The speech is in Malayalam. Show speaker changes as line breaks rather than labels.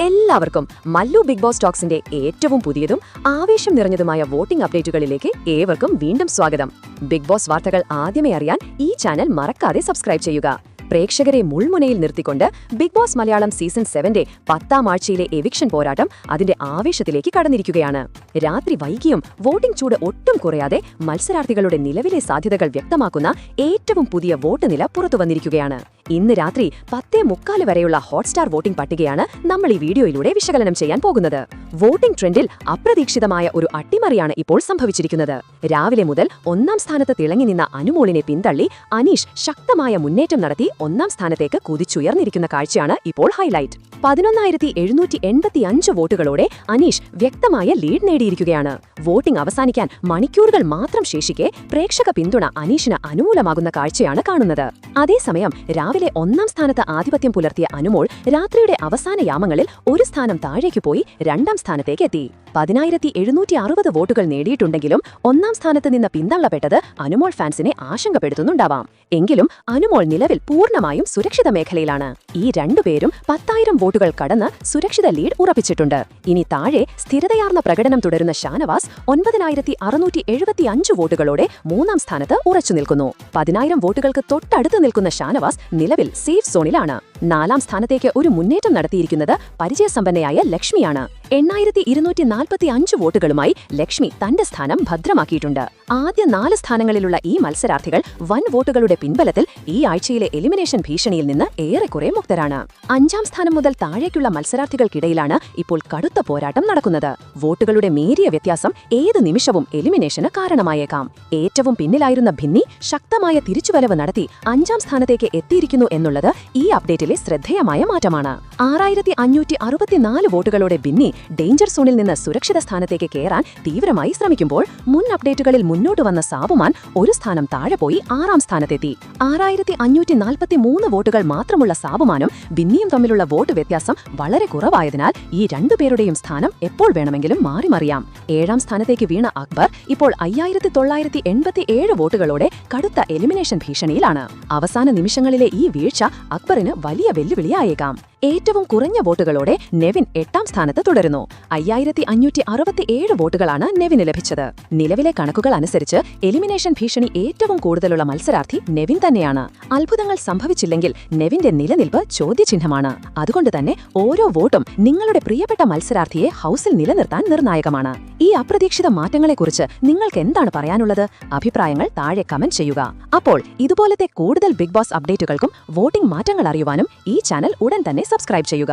എല്ലാവർക്കും മല്ലു ബിഗ് ബോസ് ടോക്സിന്റെ ഏറ്റവും പുതിയതും ആവേശം നിറഞ്ഞതുമായ വോട്ടിംഗ് അപ്ഡേറ്റുകളിലേക്ക് ഏവർക്കും വീണ്ടും സ്വാഗതം. ബിഗ് ബോസ് വാർത്തകൾ ആദ്യമേ അറിയാൻ ഈ ചാനൽ മറക്കാതെ സബ്സ്ക്രൈബ് ചെയ്യുക. പ്രേക്ഷകരെ മുൾമുനയിൽ നിർത്തിക്കൊണ്ട് ബിഗ് ബോസ് മലയാളം സീസൺ 7ന്റെ 10ാം ആഴ്ചയിലെ എവിക്ഷൻ പോരാട്ടം അതിന്റെ ആവേശത്തിലേക്ക് കടന്നിരിക്കുകയാണ്. രാത്രി വൈകിയും വോട്ടിംഗ് ചൂട് ഒട്ടും കുറയാതെ മത്സരാർത്ഥികളുടെ നിലവിലെ സാധ്യതകൾ വ്യക്തമാക്കുന്ന ഏറ്റവും പുതിയ വോട്ട് നില പുറത്തുവന്നിരിക്കുകയാണ്. ഇന്ന് രാത്രി 10:45 വരെയുള്ള ഹോട്ട്സ്റ്റാർ വോട്ടിംഗ് പട്ടികയാണ് നമ്മൾ ഈ വീഡിയോയിലൂടെ വിശകലനം ചെയ്യാൻ പോകുന്നത്. വോട്ടിംഗ് ട്രെൻഡിൽ അപ്രതീക്ഷിതമായ ഒരു അട്ടിമറിയാണ് ഇപ്പോൾ സംഭവിച്ചിരിക്കുന്നത്. രാവിലെ മുതൽ 1ാം സ്ഥാനത്ത് തിളങ്ങി നിന്ന അനുമോളിനെ പിന്തള്ളി അനീഷ് ശക്തമായ മുന്നേറ്റം നടത്തി 1ാം സ്ഥാനത്തേക്ക് കുതിച്ചുയർന്നിരിക്കുന്ന കാഴ്ചയാണ് ഇപ്പോൾ ഹൈലൈറ്റ്. 11,785 വോട്ടുകളോടെ അനീഷ് വ്യക്തമായ ലീഡ് നേടിയിരിക്കുകയാണ്. വോട്ടിംഗ് അവസാനിക്കാൻ മണിക്കൂറുകൾ മാത്രം ശേഷിക്കെ പ്രേക്ഷക പിന്തുണ അനീഷിന് അനുകൂലമാകുന്ന കാഴ്ചയാണ് കാണുന്നത്. അതേസമയം രാവിലെ 1ാം സ്ഥാനത്ത് ആധിപത്യം പുലർത്തിയ അനുമോൾ രാത്രിയുടെ അവസാന യാമങ്ങളിൽ ഒരു സ്ഥാനം താഴേക്ക് പോയി 2ാം സ്ഥാനത്തേക്ക് എത്തി. 10,760 വോട്ടുകൾ നേടിയിട്ടുണ്ടെങ്കിലും 1ാം സ്ഥാനത്ത് നിന്ന് പിന്തള്ളപ്പെട്ടത് അനുമോൾ ഫാൻസിനെ ആശങ്കപ്പെടുത്തുന്നുണ്ടാവാം. എങ്കിലും അനുമോൾ നിലവിൽ പൂർണ്ണമായും സുരക്ഷിത മേഖലയിലാണ്. ഈ രണ്ടുപേരും 10,000 വോട്ടുകൾ കടന്ന് സുരക്ഷിത ലീഡ് ഉറപ്പിച്ചിട്ടുണ്ട്. ഇനി താഴെ സ്ഥിരതയാർന്ന പ്രകടനം തുടരുന്ന ഷാനവാസ് 9,675 വോട്ടുകളോടെ 3ാം സ്ഥാനത്ത് ഉറച്ചു നിൽക്കുന്നു. 10,000 വോട്ടുകൾക്ക് തൊട്ടടുത്ത് നിൽക്കുന്ന ഷാനവാസ് നിലവിൽ സേഫ് സോണിലാണ്. 4ാം സ്ഥാനത്തേക്ക് ഒരു മുന്നേറ്റം നടത്തിയിരിക്കുന്നത് പരിചയസമ്പന്നയായ ലക്ഷ്മിയാണ്. 8,245 വോട്ടുകളുമായി ലക്ഷ്മി തന്റെ സ്ഥാനം ഭദ്രമാക്കിയിട്ടുണ്ട്. ആദ്യ 4 സ്ഥാനങ്ങളിലുള്ള ഈ മത്സരാർത്ഥികൾ വൻ വോട്ടുകളുടെ പിൻബലത്തിൽ ഈ ആഴ്ചയിലെ എലിമിനേഷൻ ഭീഷണിയിൽ നിന്ന് ഏറെക്കുറെ മുക്തരാണ്. 5ാം സ്ഥാനം മുതൽ താഴേക്കുള്ള മത്സരാർത്ഥികൾക്കിടയിലാണ് ഇപ്പോൾ കടുത്ത പോരാട്ടം നടക്കുന്നത്. വോട്ടുകളുടെ നേരിയ വ്യത്യാസം ഏത് നിമിഷവും എലിമിനേഷന് കാരണമായേക്കാം. ഏറ്റവും പിന്നിലായിരുന്ന ഭിന്നി ശക്തമായ തിരിച്ചുവരവ് നടത്തി 5ാം സ്ഥാനത്തേക്ക് എത്തിയിരിക്കുന്നു എന്നുള്ളത് ഈ അപ്ഡേറ്റിലെ ശ്രദ്ധേയമായ മാറ്റമാണ്. 6,564 വോട്ടുകളോടെ ഭിന്നി ഡേഞ്ചർ സോണിൽ നിന്ന് സുരക്ഷിത സ്ഥാനത്തേക്ക് കയറാൻ തീവ്രമായി ശ്രമിക്കുമ്പോൾ മുൻ അപ്ഡേറ്റുകളിൽ മുന്നോട്ട് വന്ന സാബുമാൻ ഒരു സ്ഥാനം താഴെ പോയി 6ാം സ്ഥാനത്തെത്തി. 6,543 വോട്ടുകൾ മാത്രമുള്ള സാബുമാനും ഭിന്നിയും തമ്മിലുള്ള വോട്ട് വ്യത്യാസം വളരെ കുറവായതിനാൽ ഈ രണ്ടുപേരുടെയും സ്ഥാനം എപ്പോൾ വേണമെങ്കിലും മാറിമറിയാം. 7ാം സ്ഥാനത്തേക്ക് വീണ അക്ബർ ഇപ്പോൾ 5,987 വോട്ടുകളോടെ കടുത്ത എലിമിനേഷൻ ഭീഷണിയിലാണ്. അവസാന നിമിഷങ്ങളിലെ ഈ വീഴ്ച അക്ബറിന് വലിയ വെല്ലുവിളിയായേക്കാം. ഏറ്റവും കുറഞ്ഞ വോട്ടുകളോടെ നെവിൻ 8ാം സ്ഥാനത്ത് തുടരുന്നു. 5,567 വോട്ടുകളാണ് നെവിന് ലഭിച്ചത്. നിലവിലെ കണക്കുകൾ അനുസരിച്ച് എലിമിനേഷൻ ഭീഷണി ഏറ്റവും കൂടുതലുള്ള മത്സരാർത്ഥി നെവിൻ തന്നെയാണ്. അത്ഭുതങ്ങൾ സംഭവിച്ചില്ലെങ്കിൽ നെവിന്റെ നിലനിൽപ്പ് ചോദ്യചിഹ്നമാണ്. അതുകൊണ്ട് തന്നെ ഓരോ വോട്ടും നിങ്ങളുടെ പ്രിയപ്പെട്ട മത്സരാർത്ഥിയെ ഹൌസിൽ നിലനിർത്താൻ നിർണായകമാണ്. ഈ അപ്രതീക്ഷിത മാറ്റങ്ങളെക്കുറിച്ച് നിങ്ങൾക്ക് എന്താണ് പറയാനുള്ളത്? അഭിപ്രായങ്ങൾ താഴെ കമന്റ് ചെയ്യുക. അപ്പോൾ ഇതുപോലത്തെ കൂടുതൽ ബിഗ് ബോസ് അപ്ഡേറ്റുകൾക്കും വോട്ടിംഗ് മാറ്റങ്ങൾ അറിയുവാനും ഈ ചാനൽ ഉടൻ തന്നെ സബ്സ്ക്രൈബ് ചെയ്യുക.